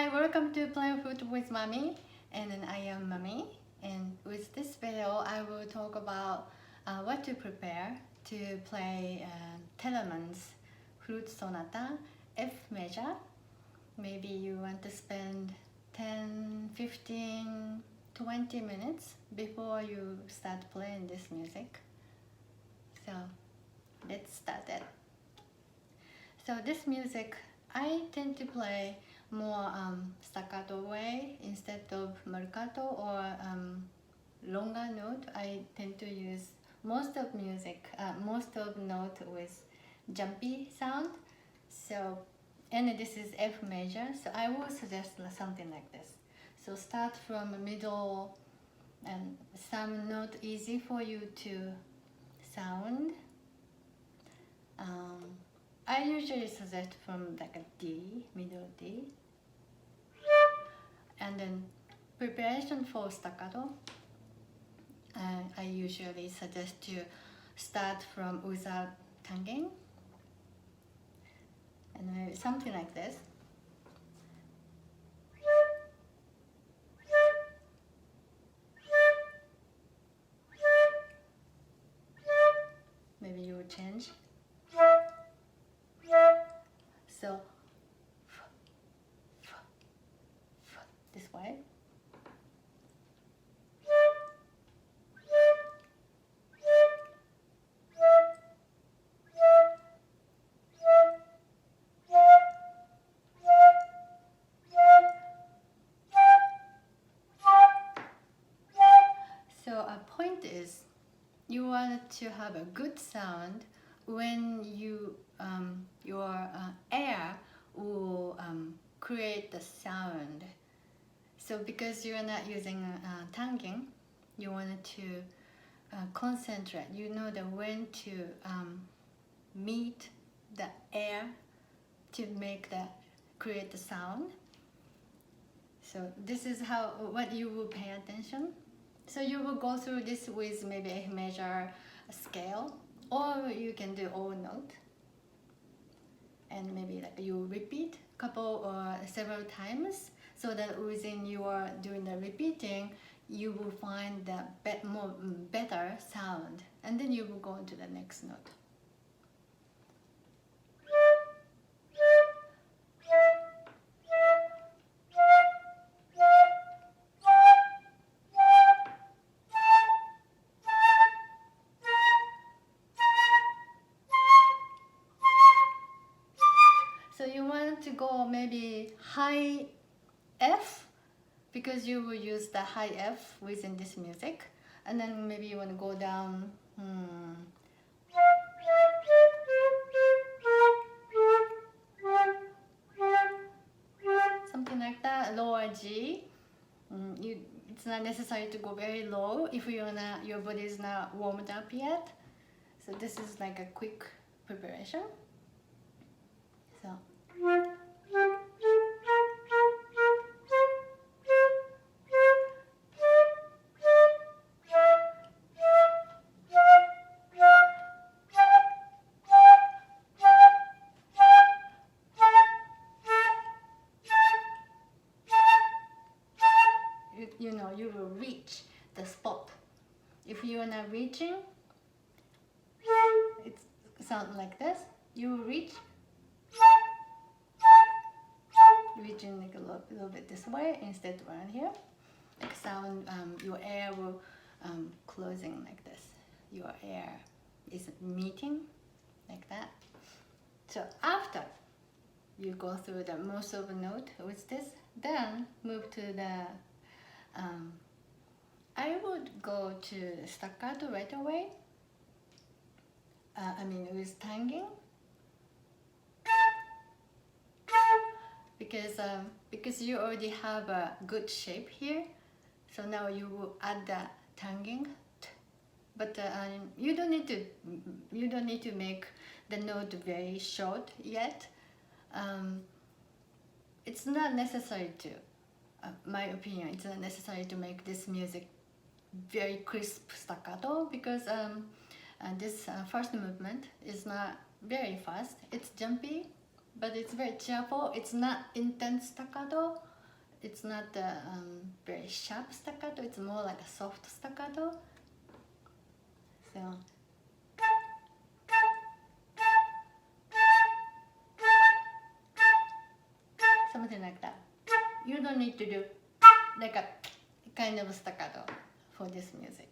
Hi, welcome to Playing Flute with Mami, and then I am Mami, and with this video I will talk about what to prepare to play Telemann's Flute Sonata F major. Maybe you want to spend 10, 15, 20 minutes before you start playing this music. So let's start it. So this music I tend to play more staccato way instead of marcato or longer note. I tend to use most of note with jumpy sound. So, and this is F major, so I will suggest something like this. So start from middle and some note easy for you to sound. I usually suggest from like a D, middle D. And then preparation for staccato, I usually suggest to start from without tonguing. And maybe something like this. Maybe you will change. So this way. So a point is you want to have a good sound when you your air will create the sound. So because you're not using tonguing, you want to concentrate. You know when to meet the air to create the sound. So this is what you will pay attention. So you will go through this with maybe a major scale, or you can do all note. And maybe like you repeat couple or several times, so that within you are doing the repeating, you will find the better sound, and then you will go into the next note. So you want to go maybe high F, because you will use the high F within this music, and then maybe you want to go down something like that, lower G. It's not necessary to go very low if your body is not warmed up yet. So this is like a quick preparation. So you will reach the spot. If you are not reaching, it sounds like this. You will reaching like a little bit this way instead of around here. Like sound, your air will closing like this. Your air is meeting like that. So after you go through the most of the note with this, then move to the I would go to staccato right away. With tonguing, because you already have a good shape here. So now you will add the tonguing, but you don't need to make the note very short yet. It's not necessary to. My opinion, it's not necessary to make this music very crisp staccato, because this first movement is not very fast. It's jumpy, but it's very cheerful. It's not intense staccato, it's not a very sharp staccato, it's more like a soft staccato. So something like that. You don't need to do like a kind of staccato for this music.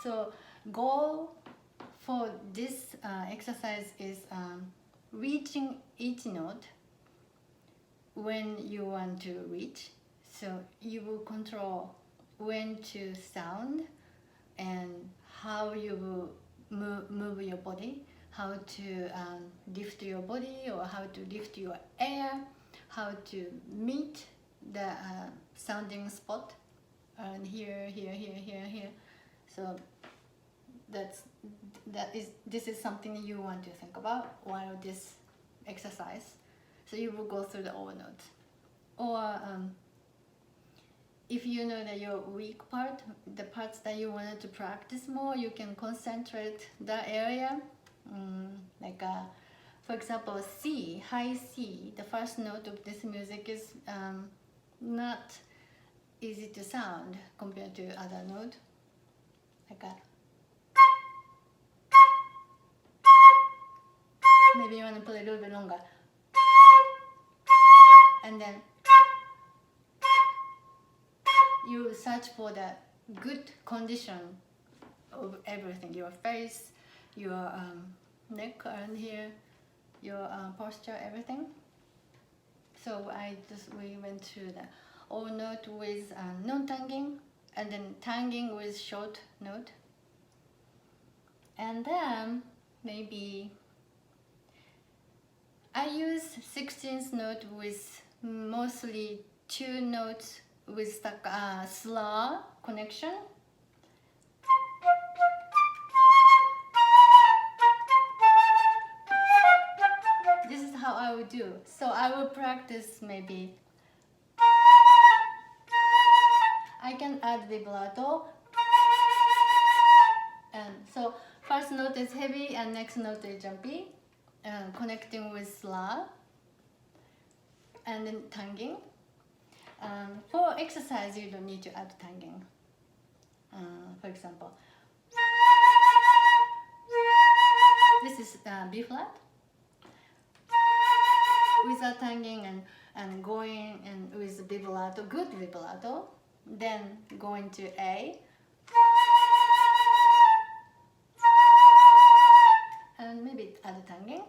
So goal for this exercise is reaching each note when you want to reach. So you will control when to sound and how you will move your body, how to lift your body or how to lift your air, how to meet the sounding spot, and here. So this is something you want to think about while this exercise. So you will go through the all notes. Or if you know that your weak part, the parts that you wanted to practice more, you can concentrate that area. For example, C, high C, the first note of this music is not easy to sound compared to other note. Maybe you want to play a little bit longer. And then you search for the good condition of everything, your face, your neck and here, your posture, everything. So we went through the all note with non-tanging and then tanging with short note. And then maybe I use 16th note with mostly 2 notes with slur connection. This is how I would do. So I will practice maybe. I can add vibrato. And so first note is heavy and next note is jumpy. Connecting with slur. And then tanging. For exercise, you don't need to add tanging. For example, this is B flat without tanging and going and with vibrato, good vibrato, then going to A and maybe add tanging.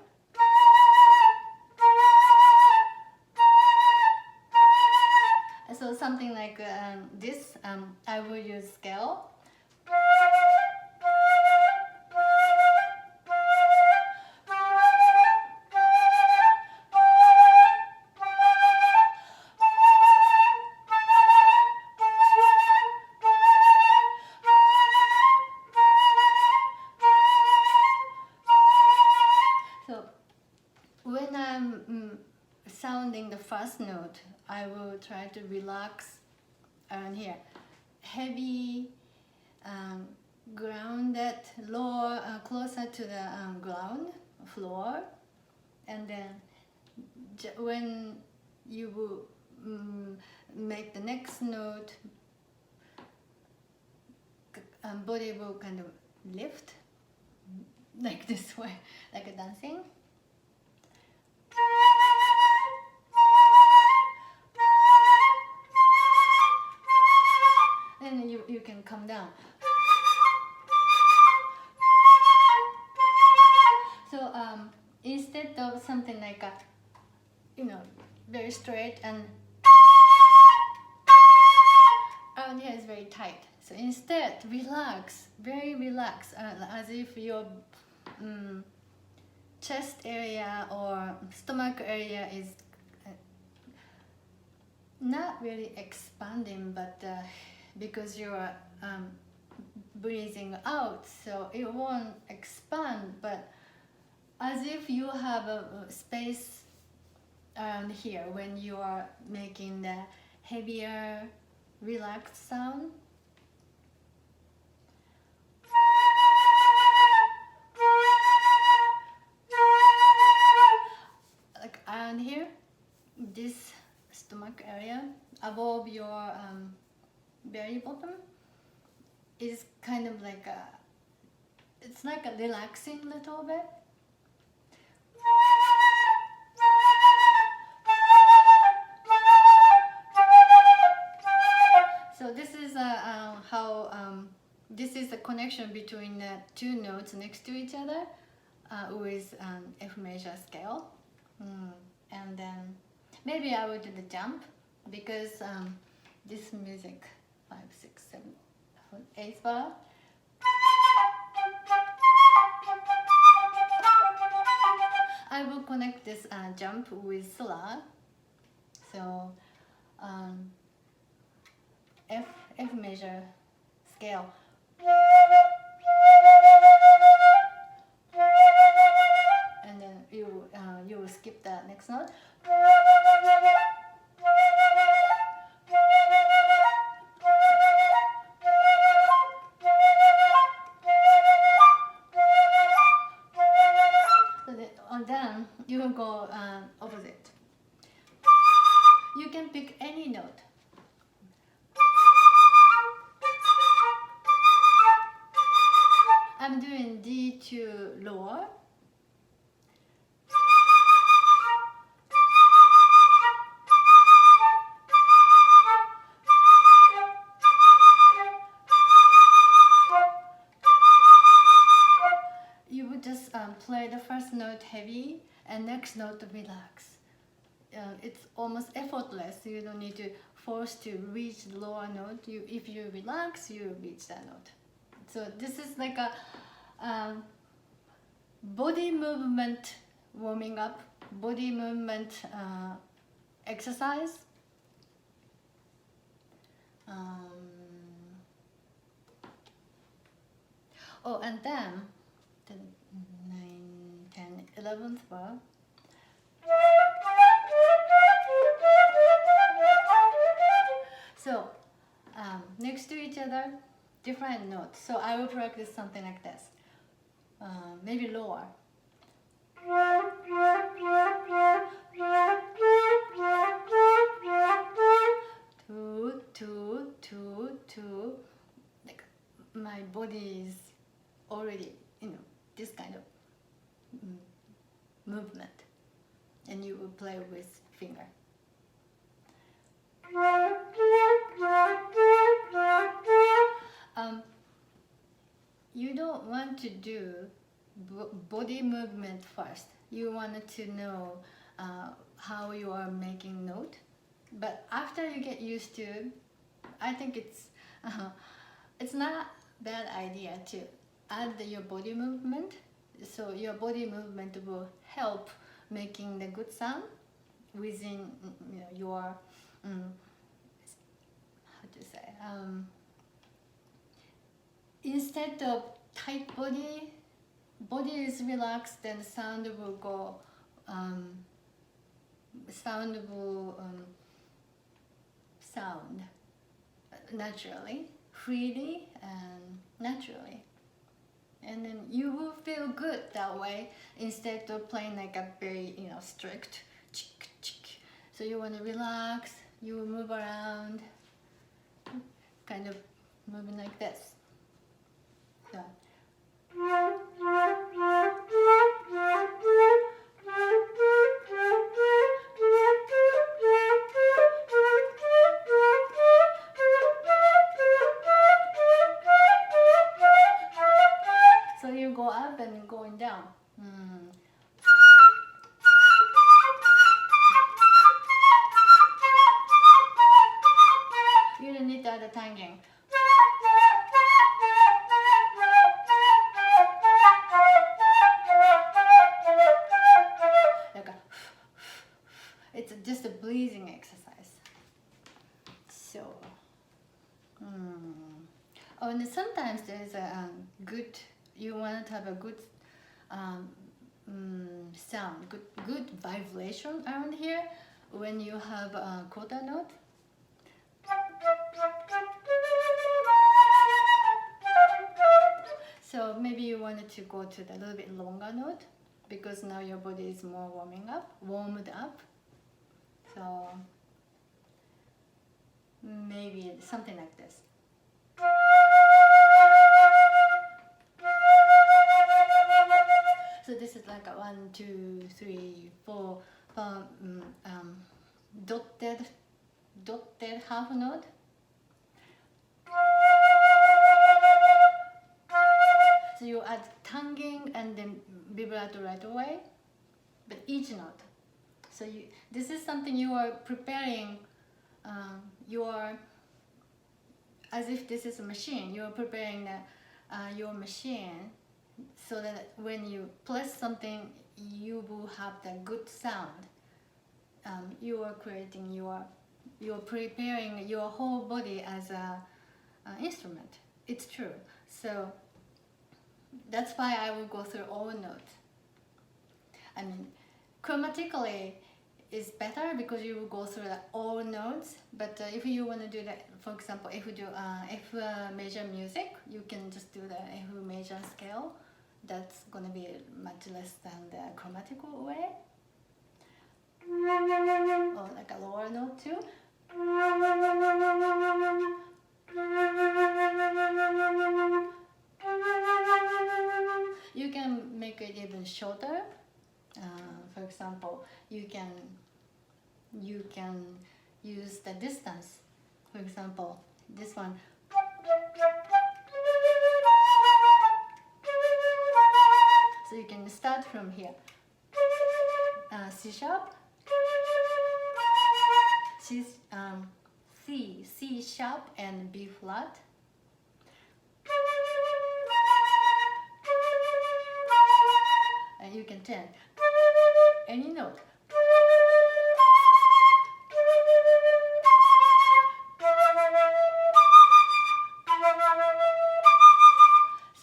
So something like this, I will use scale. So when I'm sounding the first note, I will try to relax around here. Heavy, grounded, lower, closer to the ground floor, and then when you will make the next note, body will kind of lift like this way, like a dancing. Then you can come down. So instead of something like a, very straight and around here is very tight. So instead, relax, very relaxed, as if your chest area or stomach area is not really expanding, but because you're breathing out, so it won't expand, but as if you have a space around here when you are making the heavier relaxed sound. Like around here, this stomach area above your belly bottom is kind of like it's like a relaxing little bit. So this is how this is the connection between the two notes next to each other with F major scale. And then maybe I will do the jump because this music 5, 6, 7, 8 bar. I will connect this jump with Solar. So F major scale. And then you will skip the next note. So then you will go opposite. You can pick any note. I'm doing D to lower. You would just play the first note heavy and next note relax. It's almost effortless. You don't need to force to reach the lower note. If you relax, you reach that note. So this is like a body movement warming up, body movement exercise. Oh, and then the 9, 10, 11th bar. So next to each other, different notes. So I will practice something like this. Maybe lower. Two, two, two, two. Like my body is already, this kind of movement, and you will play with finger. You don't want to do body movement first. You wanted to know how you are making note, but after you get used to, I think it's not bad idea to add your body movement. So your body movement will help making the good sound within your how to say, instead of tight body is relaxed, then sound will go sound naturally, freely and naturally, and then you will feel good that way instead of playing like a very strict chick chick. So you want to relax, you will move around, kind of moving like this. So. So you go up and going down. You don't need the other tanging. It's just a breathing exercise. So, oh, and sometimes there's a good. You want to have a good sound, good vibration around here when you have a quarter note. go to the little bit longer note because now your body is more warmed up. So maybe something like this. So this is like a 1, 2, 3, 4 dotted half note. So you add tonguing and then vibrato right away, but each note. So this is something you are preparing. You are, as if this is a machine. You are preparing your machine so that when you press something, you will have the good sound. You are creating you are preparing your whole body as a instrument. It's true. So that's why I will go through all notes. I mean, chromatically is better because you will go through all notes. But if you want to do that, for example, if you do F major music, you can just do the F major scale. That's gonna be much less than the chromatical way. Or like a lower note too. You can make it even shorter. For example, you can use the distance. For example, this one. So you can start from here. C sharp, C sharp and B flat. And you can turn any note.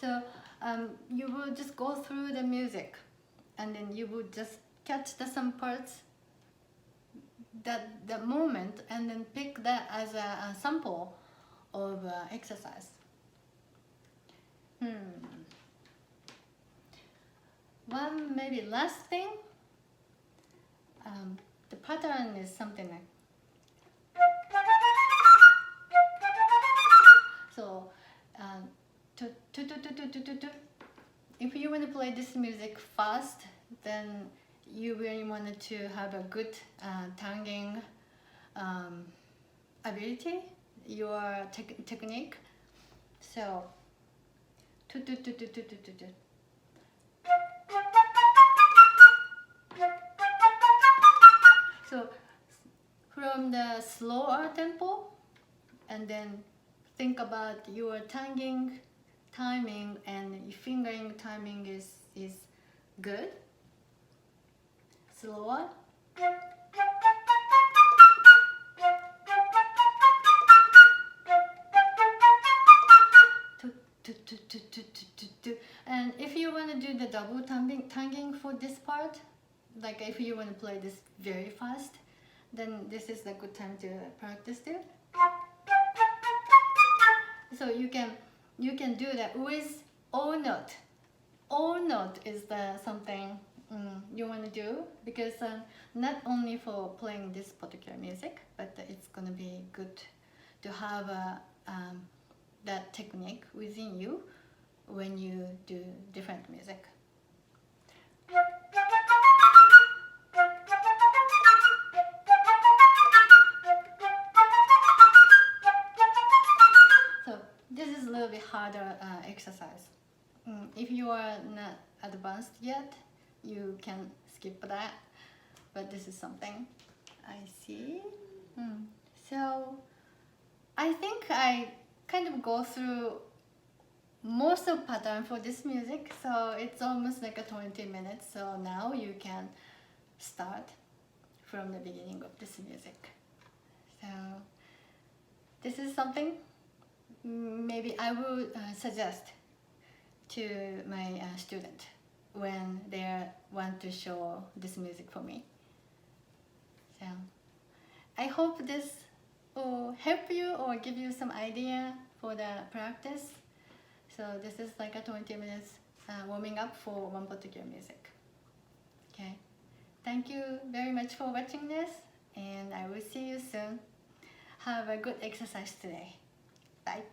So you will just go through the music and then you will just catch some parts, the moment, and then pick that as a sample of exercise. One maybe last thing, the pattern is something like, so if you want to play this music fast, then you really wanted to have a good tonguing ability, your technique. So so from the slower tempo, and then think about your tonguing, timing, and fingering timing is good. Slower. And if you want to do the double tonguing for this part, like if you want to play this very fast, then this is a good time to practice it. So you can do that with all note. All note is the something you want to do, because not only for playing this particular music, but it's gonna be good to have that technique within you when you do different music. So this is a little bit harder exercise. If you are not advanced yet, you can skip that, but this is something I see. So I think I kind of go through most of pattern for this music, so it's almost like a 20 minutes. So now you can start from the beginning of this music. So this is something maybe I will suggest to my student when they want to show this music for me. So I hope this will help you or give you some idea for the practice. So this is like a 20 minutes warming up for one particular music. Okay, thank you very much for watching this, and I will see you soon. Have a good exercise today. Bye.